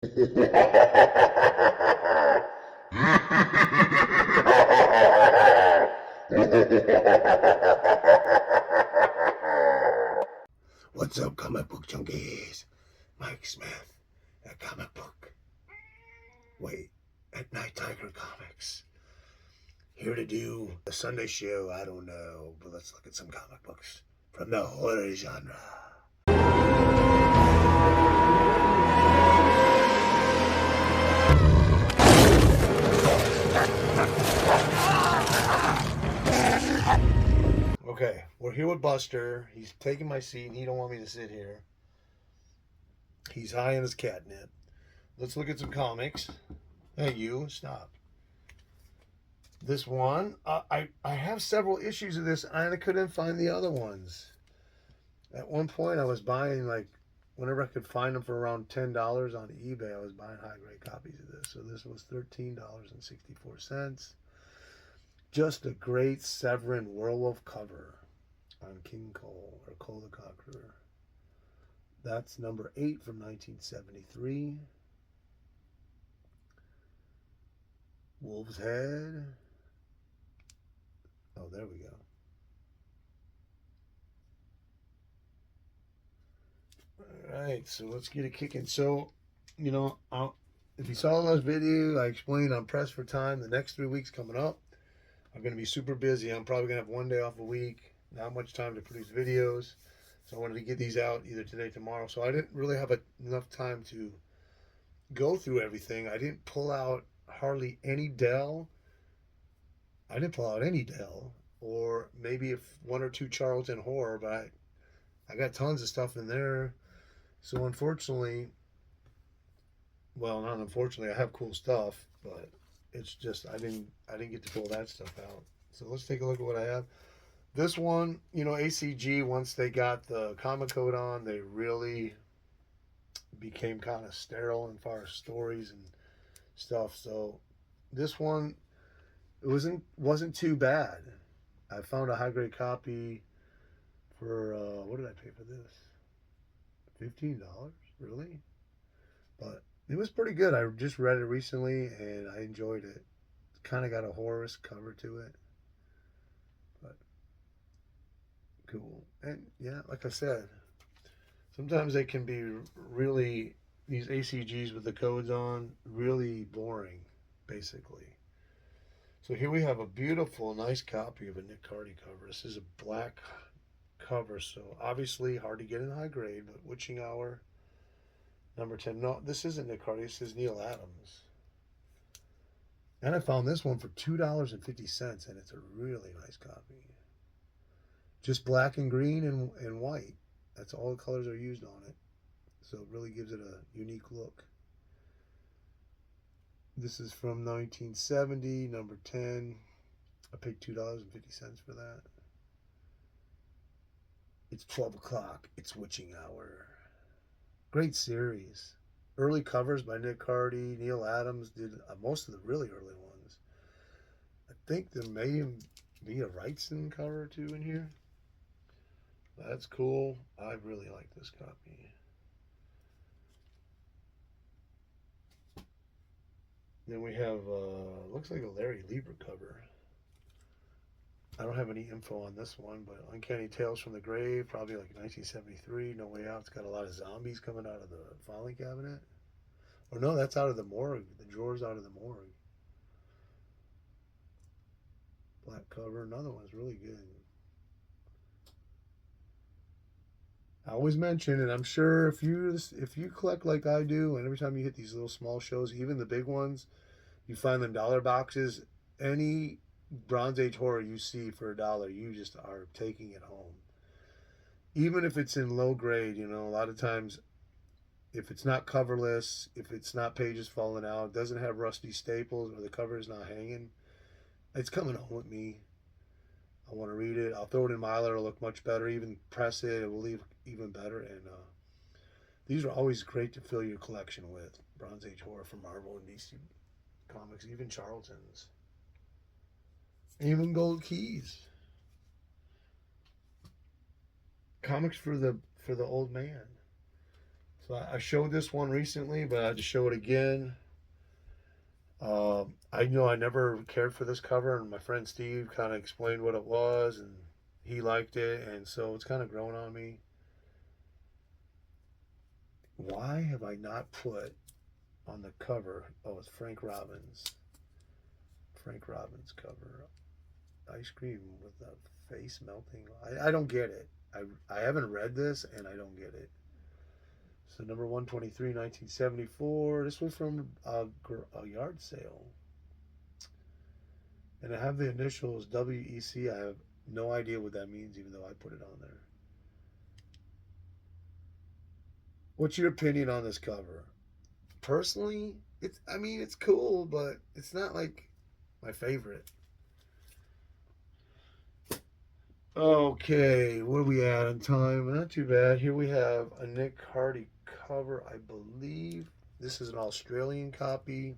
What's up, comic book junkies? Mike Smith at Comic Book. Wait, at Night Tiger Comics. Here to do a Sunday show, I don't know, but let's look at some comic books from the horror genre. Okay, we're here with Buster. He's taking my seat and he don't want me to sit here. He's high in his catnip. Let's look at some comics. Hey, you, stop. This one, I have several issues of this and I couldn't find the other ones. At one point, I was buying, like, whenever I could find them for around $10 on eBay, I was buying high-grade copies of this. So this was $13.64. Just a great Severin Werewolf cover on King Cole, or Cole the Conqueror. That's number 8 from 1973. Wolf's Head. Oh, there we go. Alright, so let's get it kicking. So, if you saw last video, I explained I'm pressed for time. The next 3 weeks coming up, I'm going to be super busy. I'm probably going to have one day off a week. Not much time to produce videos. So I wanted to get these out either today or tomorrow. So I didn't really have enough time to go through everything. I didn't pull out hardly any Dell. I didn't pull out any Dell. Or maybe if one or two Charlton Horror, but I got tons of stuff in there. So unfortunately, well, not unfortunately, I have cool stuff, but it's just I didn't get to pull that stuff out. So let's take a look at what I have. This one, ACG, once they got the comic code on, they really became kind of sterile as far as stories and stuff. So this one, it wasn't too bad. I found a high grade copy for what did I pay for this? $15, really? But it was pretty good. I just read it recently and I enjoyed it. Kind of got a horror cover to it, but cool. And yeah, like I said, sometimes they can be really, these ACGs with the codes on, really boring, basically. So here we have a beautiful, nice copy of a Nick Cardy cover. This is a black cover, so obviously hard to get in high grade, but Witching Hour, number 10. No, this isn't Nick Cardy, this is Neal Adams. And I found this one for $2.50, and it's a really nice copy. Just black and green and white. That's all the colors are used on it. So it really gives it a unique look. This is from 1970, number 10. I paid $2.50 for that. It's 12 o'clock. It's Witching Hour. Great series. Early covers by Nick Cardy. Neal Adams did most of the really early ones. I think there may be a Wrightson cover or two in here. That's cool. I really like this copy. Then we have, looks like a Larry Lieber cover. I don't have any info on this one, but Uncanny Tales from the Grave, probably like 1973. No Way Out. It's got a lot of zombies coming out of the filing cabinet. Or no, that's out of the morgue. The drawer's out of the morgue. Black cover. Another one's really good. I always mention, and I'm sure if you collect like I do, and every time you hit these little small shows, even the big ones, you find them dollar boxes. Any Bronze Age horror you see for $1, you just are taking it home. Even if it's in low grade, a lot of times, if it's not coverless, if it's not pages falling out, doesn't have rusty staples, or the cover is not hanging, it's coming home with me. I want to read it. I'll throw it in Mylar. It'll look much better. Even press it, it will leave even better. And these are always great to fill your collection with. Bronze Age horror from Marvel and DC Comics, even Charlton's, even Gold Keys. Comics for the old man. So I showed this one recently, but I had to show it again. I know I never cared for this cover, and my friend Steve kind of explained what it was, and he liked it, and so it's kind of grown on me. Why have I not put on the cover? Oh, it's Frank Robbins. Frank Robbins cover. Ice cream with the face melting. I don't get it. I haven't read this, and I don't get it. So number 123, 1974. This was from a yard sale. And I have the initials WEC. I have no idea what that means, even though I put it on there. What's your opinion on this cover? Personally, it's cool, but it's not like my favorite. Okay, what are we at on time? Not too bad. Here we have a Nick Hardy cover, I believe. This is an Australian copy.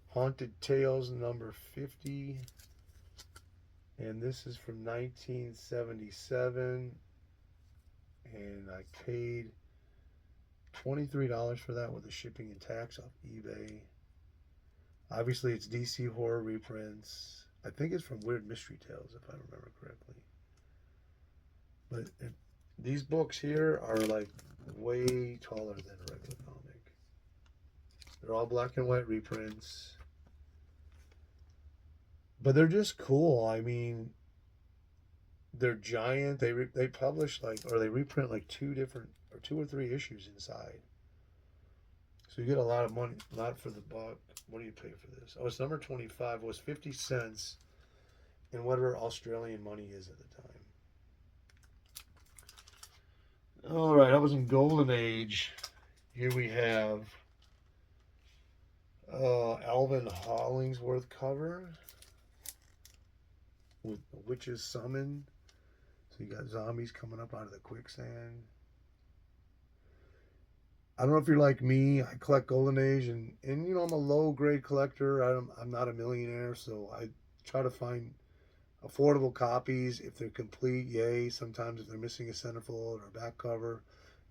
Haunted Tales number 50. And this is from 1977. And I paid $23 for that with the shipping and tax off eBay. Obviously, it's DC Horror reprints. I think it's from Weird Mystery Tales, if I remember correctly. But these books here are like way taller than a regular comic. They're all black and white reprints. But they're just cool. I mean, they're giant. They publish like, or they reprint like two or three issues inside. So you get a lot of money, a lot for the buck. What do you pay for this? Oh, it's number 25. It was 50 cents in whatever Australian money is at the time. All right, I was in Golden Age. Here we have Alvin Hollingsworth cover with the Witch's Summon. So you got zombies coming up out of the quicksand. I don't know if you're like me. I collect Golden Age, and you know I'm a low grade collector. I'm not a millionaire, so I try to find affordable copies. If they're complete, yay. Sometimes if they're missing a centerfold or a back cover,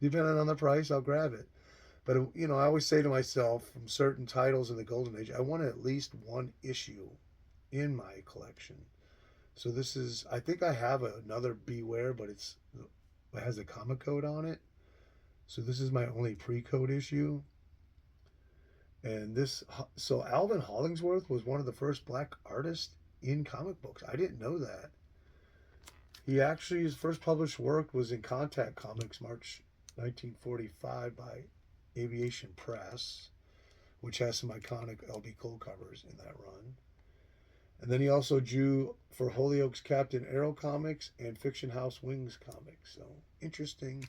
depending on the price, I'll grab it. But you know, I always say to myself, from certain titles in the Golden Age, I want at least one issue in my collection. So this is, I think I have another Beware, but it has a comic code on it. So this is my only pre-code issue. And so Alvin Hollingsworth was one of the first black artists in comic books. I didn't know that. His first published work was in Contact Comics, March 1945 by Aviation Press, which has some iconic LB Cole covers in that run. And then he also drew for Hollyoaks Captain Arrow Comics and Fiction House Wings Comics. So interesting.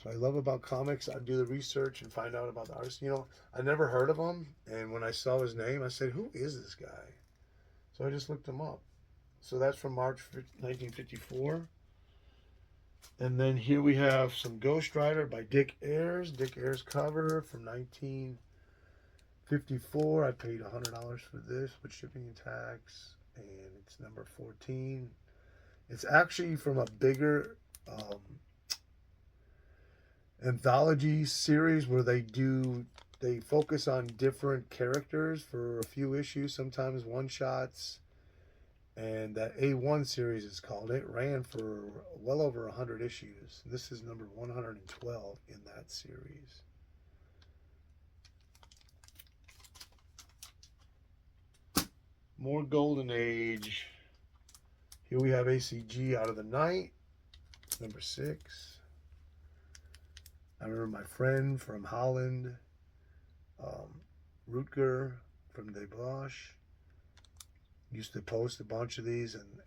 So I love about comics. I do the research and find out about the artist. You know, I never heard of him, and when I saw his name, I said, "Who is this guy?" So I just looked him up. So that's from March 1954. And then here we have some Ghost Rider by Dick Ayers. Dick Ayers cover from 1954. I paid $100 for this with shipping and tax, and it's number 14. It's actually from a bigger anthology series where they focus on different characters for a few issues, sometimes one shots. And that A1 series is called. It ran for well over 100 issues. This is number 112 in that series. More Golden Age. Here we have ACG Out of the Night, number 6. I remember my friend from Holland, Rutger from De Bosch, used to post a bunch of these, and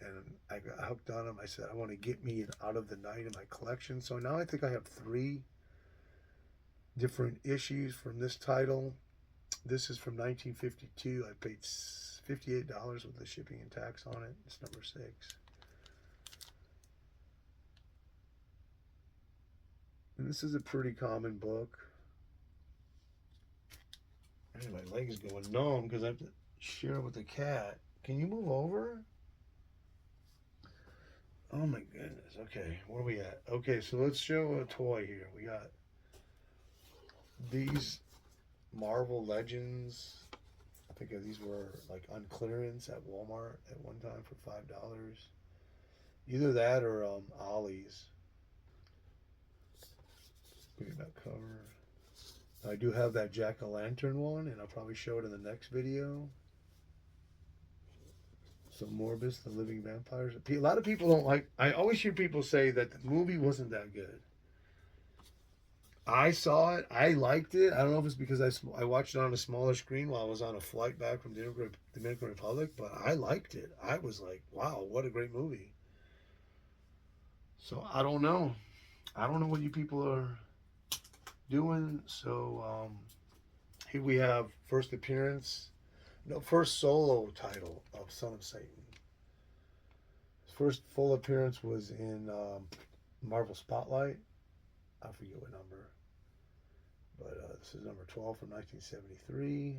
I got hooked on them. I said, I want to get me an Out of the Night in my collection. So now I think I have 3 different issues from this title. This is from 1952. I paid $58 with the shipping and tax on it. It's number 6. And this is a pretty common book. And my leg is going numb because I have to share it with the cat. Can you move over? Oh my goodness. Okay, where are we at? Okay, so let's show a toy here. We got These Marvel Legends, I think these were like on clearance at Walmart at one time for $5. Either that or Ollie's. Look at that cover. I do have that Jack-o'-lantern one, and I'll probably show it in the next video. So Morbius, the Living Vampires. A lot of people don't like. I always hear people say that the movie wasn't that good. I saw it. I liked it. I don't know if it's because I watched it on a smaller screen while I was on a flight back from Dominican Republic, but I liked it. I was like, wow, what a great movie. So I don't know. I don't know what you people are doing. So here we have first appearance, no, first solo title of Son of Satan. His first full appearance was in Marvel Spotlight. I forget what number, but this is number 12 from 1973.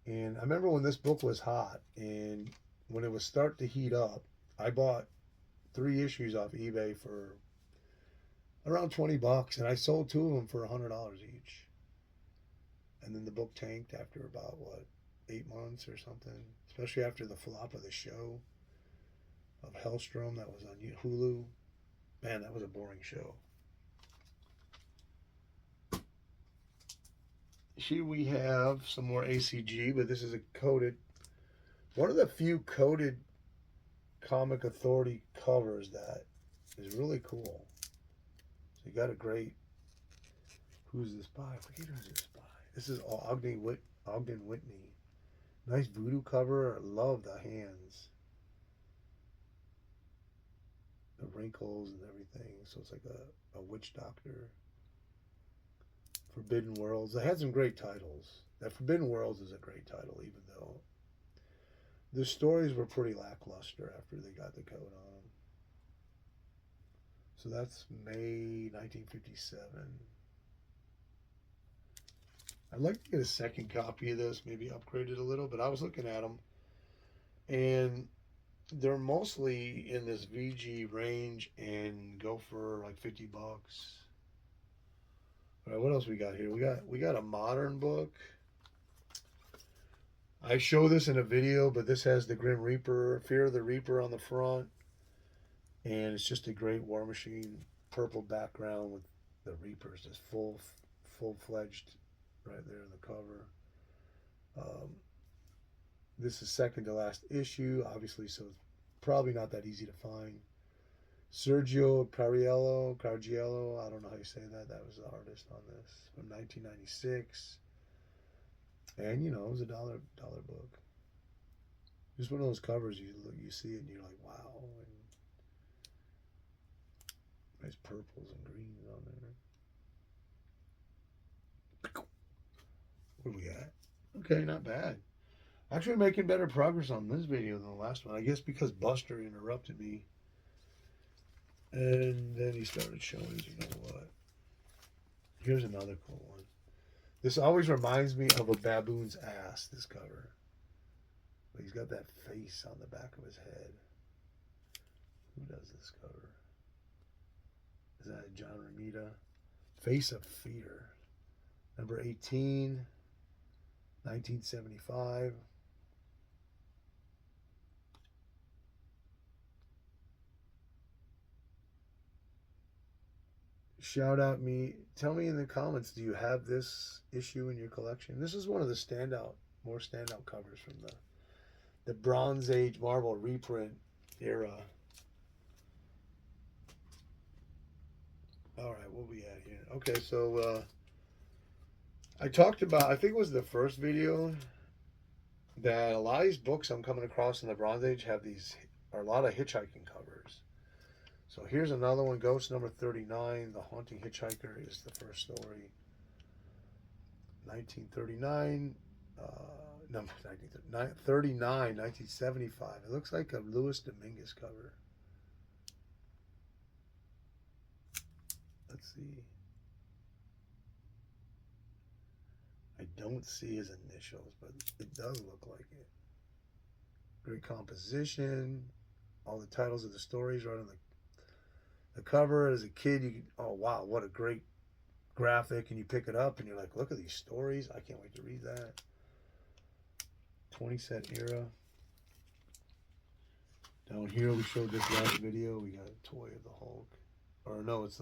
And I remember when this book was hot, and when it was start to heat up, I bought 3 issues off eBay for around $20, and I sold 2 of them for $100 each. And then the book tanked after about 8 months or something, especially after the flop of the show of Hellstrom that was on Hulu. Man, that was a boring show. Here we have some more ACG, but this is a coded, one of the few coded Comic Authority covers that is really cool. So you got a great, who's this by? I forget who's this by. This is Ogden Whitney. Nice voodoo cover. I love the hands. The wrinkles and everything. So it's like a witch doctor. Forbidden Worlds. They had some great titles. That Forbidden Worlds is a great title, even though the stories were pretty lackluster after they got the code on them. So that's May 1957. I'd like to get a second copy of this, maybe upgrade it a little, but I was looking at them, and they're mostly in this VG range and go for like $50. All right, what else we got here? We got a modern book. I show this in a video, but this has the Grim Reaper, Fear of the Reaper on the front, and it's just a great War Machine purple background with the Reapers, just full-fledged right there in the cover. This is second to last issue, obviously, so it's probably not that easy to find. Sergio Cariello, I don't know how you say that. That was the artist on this from 1996. And, it was a dollar book. Just one of those covers you see it and you're like, wow. And nice purples and greens on there. What do we got? Okay, not bad. Actually making better progress on this video than the last one. I guess because Buster interrupted me. And then he started showing, you know what. Here's another cool one. This always reminds me of a baboon's ass, this cover. But he's got that face on the back of his head. Who does this cover? Is that John Romita? Face of Fear. Number 18, 1975. Shout out me. Tell me in the comments, do you have this issue in your collection? This is one of the more standout covers from the Bronze Age Marvel reprint era. All right, what we at here? Okay, so I talked about, I think it was the first video, that a lot of these books I'm coming across in the Bronze Age are a lot of hitchhiking covers. So here's another one, Ghost number 39, The Haunting Hitchhiker is the first story. 1939, number 39, 1975. It looks like a Louis Dominguez cover. Let's see. I don't see his initials, but it does look like it. Great composition. All the titles of the stories right on the cover. As a kid, oh wow, what a great graphic, and you pick it up and you're like, look at these stories. I can't wait to read that. 20-cent era. Down here, we showed this last video. We got a toy of the Hulk. Or no, it's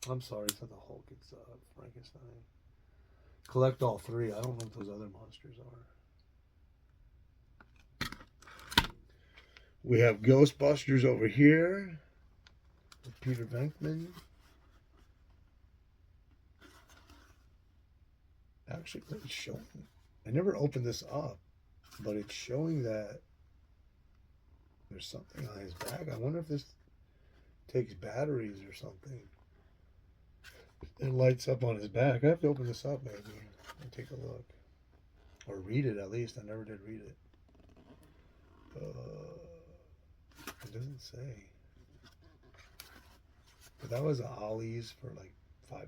I'm sorry, it's not the Hulk. It's Frankenstein. Collect all three. I don't know what those other monsters are. We have Ghostbusters over here with Peter Venkman. Actually, it's showing. I never opened this up, but it's showing that there's something on his back. I wonder if this takes batteries or something. It lights up on his back. I have to open this up maybe and take a look. Or read it at least. I never did read it. It doesn't say. But that was Ollie's for like $5.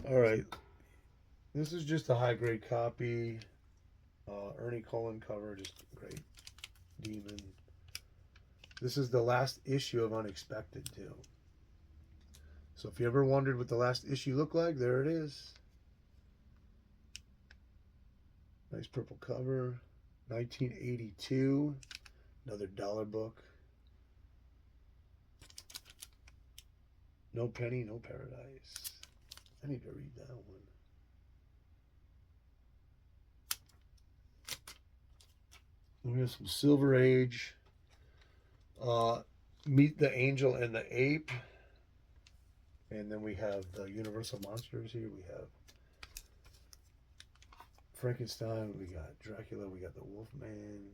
Alright. This is just a high grade copy. Ernie Cohen cover, just great. Demon. This is the last issue of Unexpected too. So if you ever wondered what the last issue looked like, there it is. Nice purple cover. 1982. Another dollar book. No Penny, No Paradise. I need to read that one. We have some Silver Age. Meet the Angel and the Ape. And then we have the Universal Monsters here. We have Frankenstein. We got Dracula. We got the Wolfman.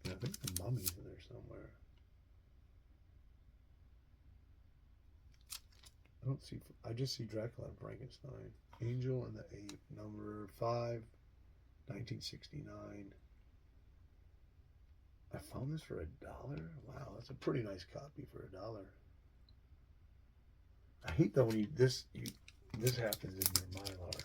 And I think the Mummy's in there somewhere. I just see Dracula and Frankenstein. Angel and the Ape, number 5, 1969. I found this for $1. Wow, that's a pretty nice copy for $1. I hate that when this happens in your Mylar.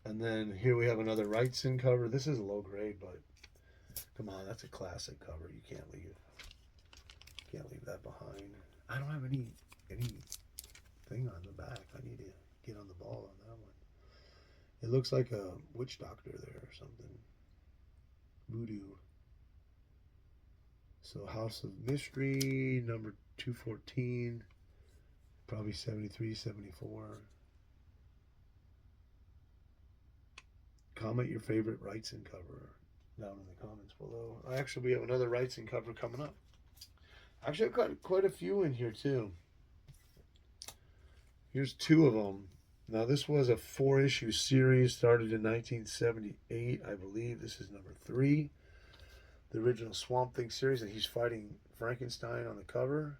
And then here we have another Wrightson cover. This is a low grade, but come on, that's a classic cover. You can't leave that behind. I don't have any thing on the back. I need to get on the ball on that one. It looks like a witch doctor there or something. Voodoo. So House of Mystery, number 214, probably 73, 74. Comment your favorite Wrightson cover down in the comments below. We have another Wrightson cover coming up. Actually, I've got quite a few in here too. Here's 2 of them. Now, this was a 4-issue series, started in 1978, I believe. This is number 3. The original Swamp Thing series, and he's fighting Frankenstein on the cover.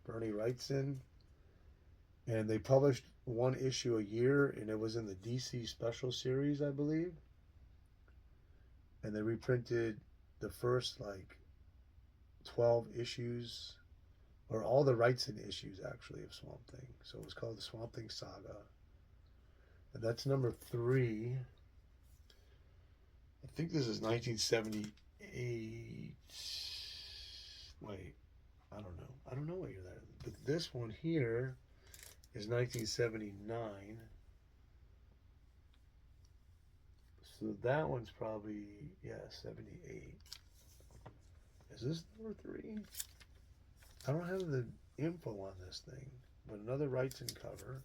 Bernie Wrightson. And they published 1 issue a year, and it was in the DC Special series, I believe. And they reprinted the first, 12 issues, or all the Wrightson issues, actually, of Swamp Thing. So it was called the Swamp Thing Saga. And that's number 3. I think this is 1978. Wait, I don't know. I don't know what year that is. But this one here is 1979. So that one's probably, 78. Is this number 3? I don't have the info on this thing. But another Wrightson cover.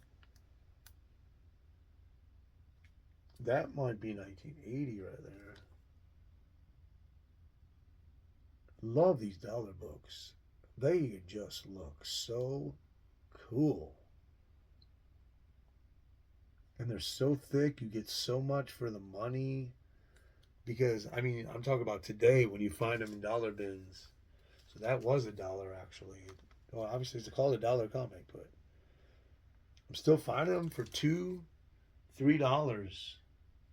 That might be 1980 right there. Love these dollar books. They just look so cool. And they're so thick. You get so much for the money. Because, I mean, I'm talking about today when you find them in dollar bins. So that was $1 actually. Well, obviously it's called a dollar comic, but I'm still finding them for $2, $3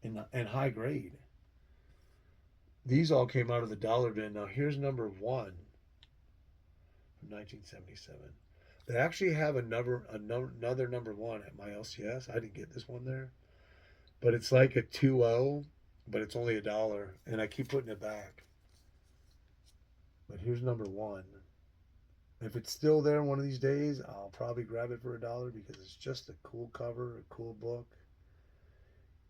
in high grade. These all came out of the dollar bin. Now here's number 1 from 1977. They actually have another number 1 at my LCS. I didn't get this one there, but it's like a 2.0 but it's only $1, and I keep putting it back. But here's number one. If it's still there one of these days, I'll probably grab it for $1 because it's just a cool cover, a cool book,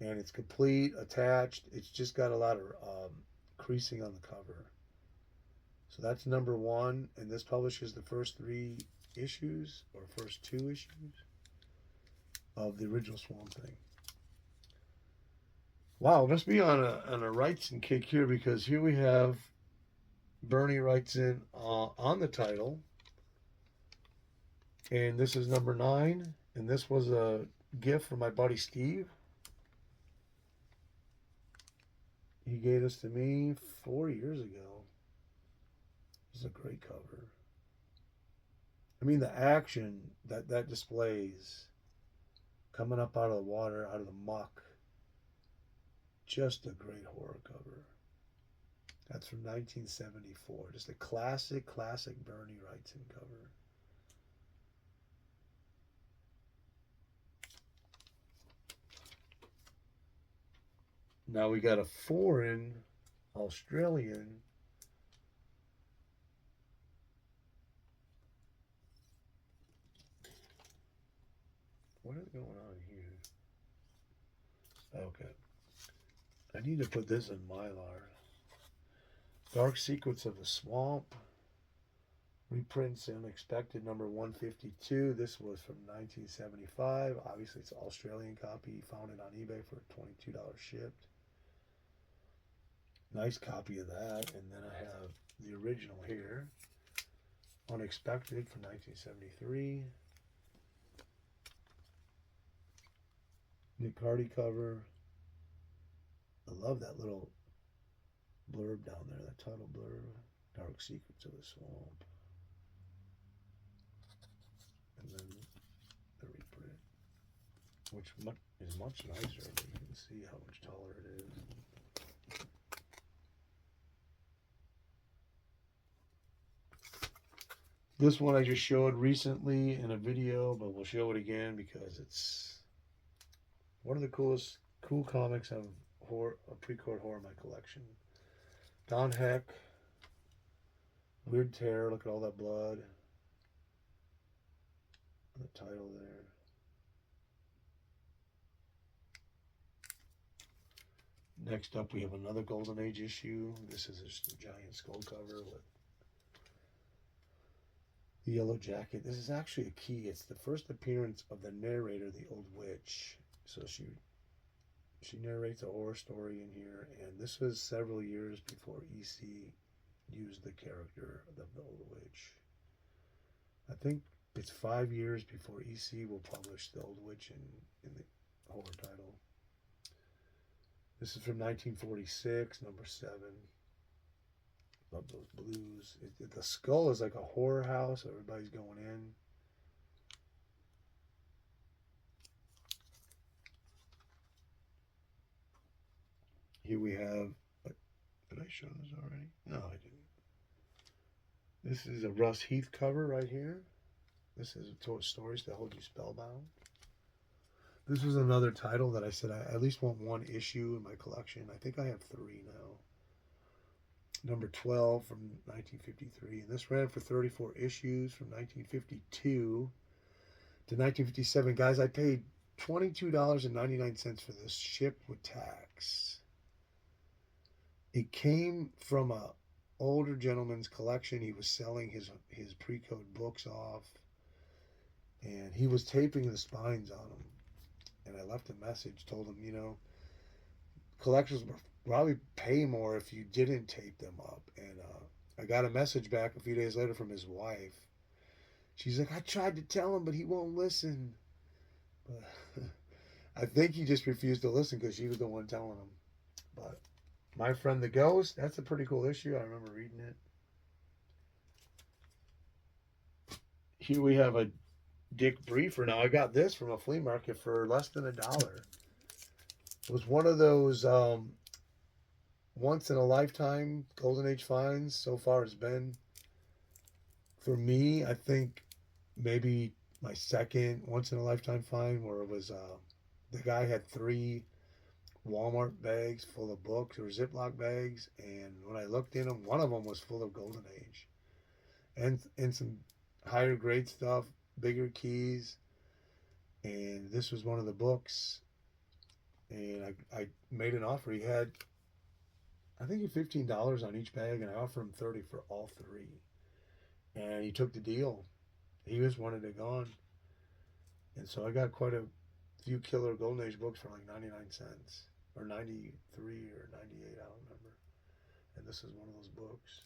and it's complete, attached. It's just got a lot of creasing on the cover. So that's number one, and this publishes the first 3 issues, or first 2 issues, of the original Swamp Thing. Wow, must be on a Wrightson kick here, because here we have Bernie writes in on the title, and this is number 9, and this was a gift from my buddy Steve. He gave this to me 4 years ago. This is a great cover. I mean, the action that displays coming up out of the water, out of the muck. Just a great horror cover. That's from 1974. Just a classic Bernie Wrightson cover. Now we got a foreign Australian what is going on here? Okay. I need to put this in Mylar. Dark Secrets of the Swamp. Reprints Unexpected number 152. This was from 1975. Obviously, it's an Australian copy. Found it on eBay for $22 shipped. Nice copy of that. And then I have the original here. Unexpected from 1973. Nick Hardy cover. I love that little blurb down there, that title blurb. Dark Secrets of the Swamp. And then the reprint, which is much nicer. You can see how much taller it is. This one I just showed recently in a video, but we'll show it again because it's one of the cool comics of pre-court horror in my collection. Don Heck, Weird Terror. Look at all that blood. The title there. Next up, we have another Golden Age issue. This is just a giant skull cover with the yellow jacket. This is actually a key. It's the first appearance of the narrator, the old witch. So she narrates a horror story in here, and this was several years before EC used the character of the old witch. I think it's 5 years before EC will publish the old witch in the horror title. This is from 1946, number 7. Love those blues. The skull is like a horror house. Everybody's going in. Here we have, did I show this already? No, I didn't. This is a Russ Heath cover right here. This is Stories That Hold You Spellbound. This was another title that I said I at least want 1 issue in my collection. I think I have 3 now. Number 12 from 1953. And this ran for 34 issues from 1952 to 1957. Guys, I paid $22.99 for this, shipped with tax. It came from a older gentleman's collection. He was selling his pre-code books off, and he was taping the spines on them. And I left a message, told him, you know, collectors would probably pay more if you didn't tape them up. And I got a message back a few days later from his wife. She's like, I tried to tell him, but he won't listen. But I think he just refused to listen because she was the one telling him. But My Friend the Ghost, that's a pretty cool issue. I remember reading it. Here we have a Dick Briefer. Now, I got this from a flea market for less than $1. It was one of those once-in-a-lifetime Golden Age finds. So far it's been, for me, I think maybe my second once-in-a-lifetime find, where it was the guy had 3 Walmart bags full of books or Ziploc bags, and when I looked in them, one of them was full of Golden Age and some higher grade stuff, bigger keys, and this was one of the books, and I made an offer. He had I think $15 on each bag, and I offered him 30 for all three, and he took the deal. He just wanted it gone, and so I got quite a few killer Golden Age books for like 99 cents or 93 or 98, I don't remember. And this is one of those books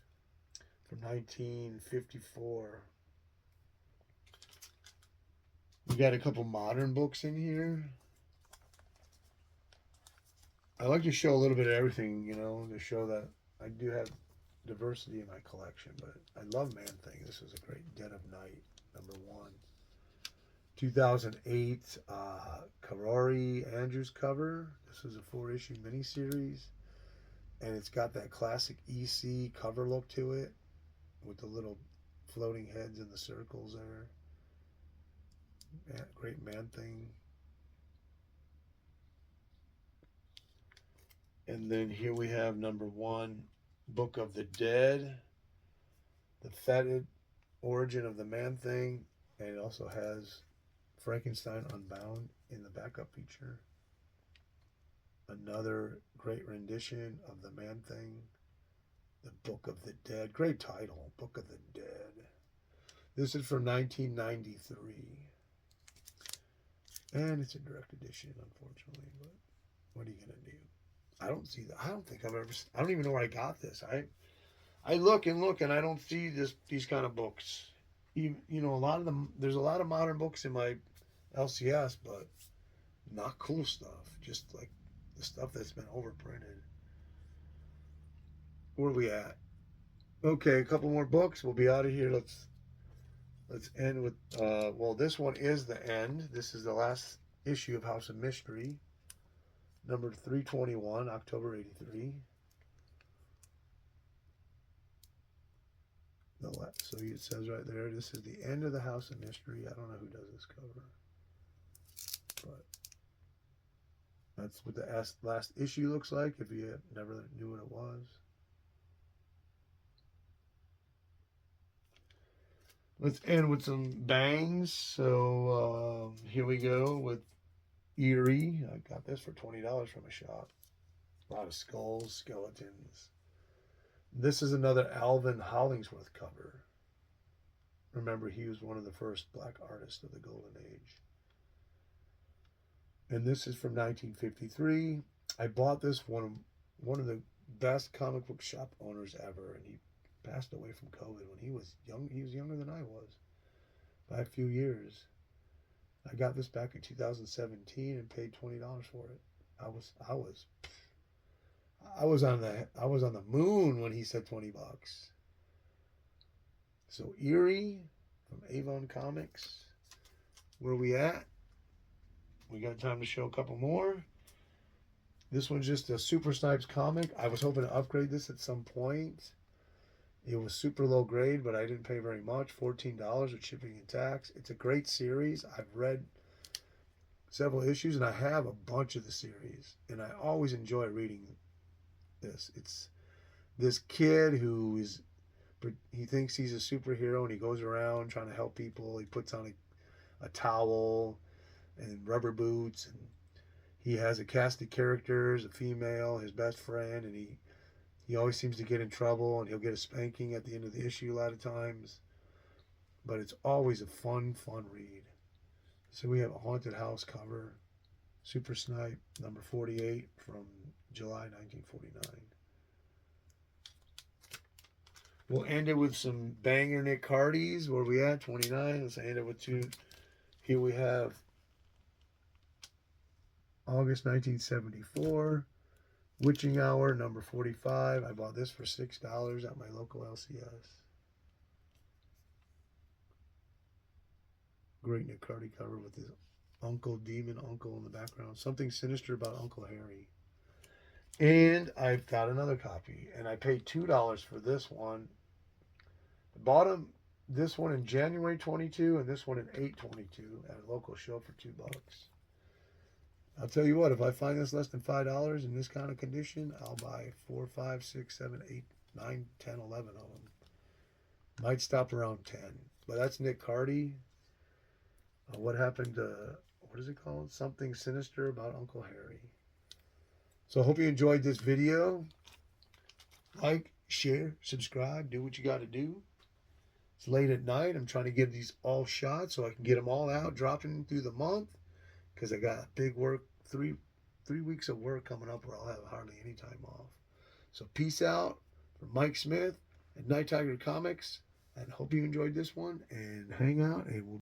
from 1954. We got a couple modern books in here. I like to show a little bit of everything, to show that I do have diversity in my collection. But I love Man Thing. This is a great Dead of Night, #1. 2008 Karori Andrews cover. This is a 4-issue miniseries, and it's got that classic EC cover look to it with the little floating heads in the circles there. Great Man Thing. And then here we have #1, Book of the Dead, the fetid origin of the Man Thing, and it also has Frankenstein Unbound in the backup feature. Another great rendition of the Man Thing, the Book of the Dead. Great title, Book of the Dead. This is from 1993. And it's a direct edition, unfortunately, but what are you going to do? I don't see that. I don't think I've ever. I don't even know where I got this. I look and look, and I don't see these kind of books. A lot of them. There's a lot of modern books in my LCS, but not cool stuff. Just like the stuff that's been overprinted. Where are we at? Okay, a couple more books. We'll be out of here. Let's end with. Well, this one is the end. This is the last issue of House of Mystery. Number 321, October 83. So it says right there, this is the end of the House of Mystery. I don't know who does this cover, but that's what the last issue looks like if you never knew what it was. Let's end with some bangs. So here we go with Eerie. I got this for $20 from a shop. A lot of skulls, skeletons. This is another Alvin Hollingsworth cover. Remember, he was one of the first black artists of the Golden Age. And this is from 1953. I bought this one of the best comic book shop owners ever, and he passed away from COVID when he was young. He was younger than I was by a few years. I got this back in 2017 and paid $20 for it. I was on the moon when he said $20. So Eerie from Avon Comics. Where are we at? We got time to show a couple more. This one's just a Super Snipes comic. I was hoping to upgrade this at some point. It was super low grade, but I didn't pay very much. $14 with shipping and tax. It's a great series. I've read several issues, and I have a bunch of the series, and I always enjoy reading this. It's this kid he thinks he's a superhero, and he goes around trying to help people. He puts on a towel and rubber boots, and he has a cast of characters, a female, his best friend, and he always seems to get in trouble, and he'll get a spanking at the end of the issue a lot of times. But it's always a fun read. So we have a haunted house cover, Super Snipe, number 48 from July 1949. We'll end it with some banger Nick Cardy's. Where we at? 29. Let's end it with two. Here we have August 1974. Witching Hour, number 45. I bought this for $6 at my local LCS. Great Nick Cardy cover with his demon uncle in the background. Something sinister about Uncle Harry. And I've got another copy, and I paid $2 for this one. I bought this one in January 22 and this one in 8/22 at a local show for $2. I'll tell you what, if I find this less than $5 in this kind of condition, I'll buy 4, 5, 6, 7, 8, 9, 10, 11 of them. Might stop around 10. But that's Nick Cardy. What happened to, what is it called? Something Sinister About Uncle Harry. So I hope you enjoyed this video. Like, share, subscribe, do what you got to do. It's late at night. I'm trying to get these all shot so I can get them all out, dropping through the month. Because I got big work, three weeks of work coming up where I'll have hardly any time off. So peace out from Mike Smith at Night Tiger Comics. And hope you enjoyed this one. And hang out and we'll